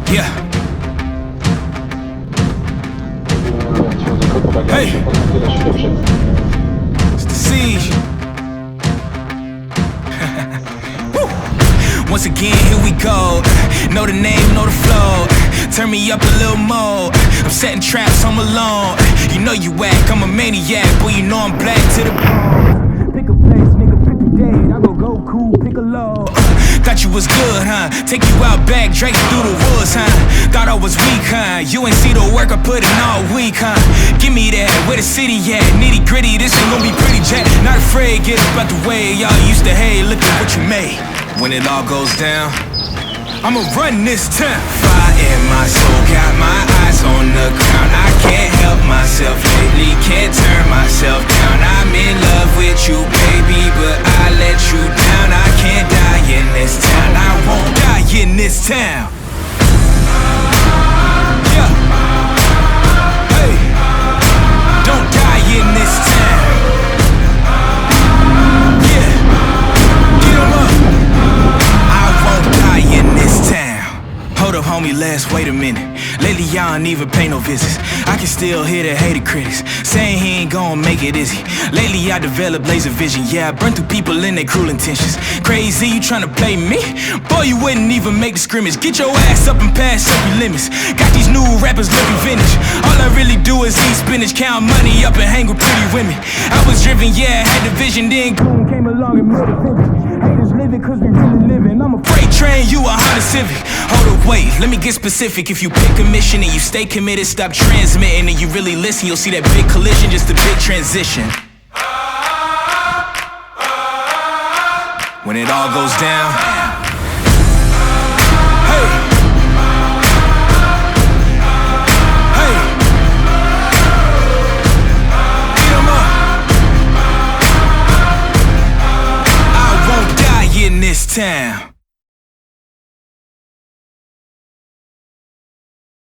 Yeah. Hey, it's the siege. Woo. Once again, here we go. Know the name, know the flow. Turn me up a little more. I'm setting traps, I'm alone. You know you whack, I'm a maniac. Boy, you know I'm black to the bone. Pick a place, nigga, pick a date. I go cool, pick a low. Thought you was good, huh? Take you out back, Drake through the woods, huh? Thought I was weak, huh? You ain't see the work I put in all week, huh? Give me that, where the city at? Nitty gritty, this ain't gonna be pretty jack. Not afraid, get up out the way. Y'all used to hate, look at what you made. When it all goes down, I'ma run this town. Fire in my soul, got my eyes on the ground. I can't help myself lately, can't turn myself down. I'm in love with you, baby, but I let you down. I can't die in this town, I won't die in this town. Yeah. Hey, don't die in this town. Yeah, get 'em up. I won't die in this town. Hold up, homie, let's wait a minute. Lately, y'all don't even pay no visits. I can still hear the hated critics saying he ain't gon' make it, is he? Lately, I developed laser vision. Yeah, I burn through people in their cruel intentions. Crazy, you tryna play me? Boy, you wouldn't even make the scrimmage. Get your ass up and pass up your limits. Got these new rappers looking vintage. All I really do is eat spinach, count money up and hang with pretty women. I was driven, yeah, I had the vision. Then Goon came along and made it vivid. Haters living cause we really living. I'm a freight train, you a Honda Civic. Hold up, wait, let me get specific. If you pick a mission and you stay committed, stop transmitting, and you really listen, you'll see that big collision, just a big transition. When it all goes down, hey, hey, get 'em up. I won't die in this town.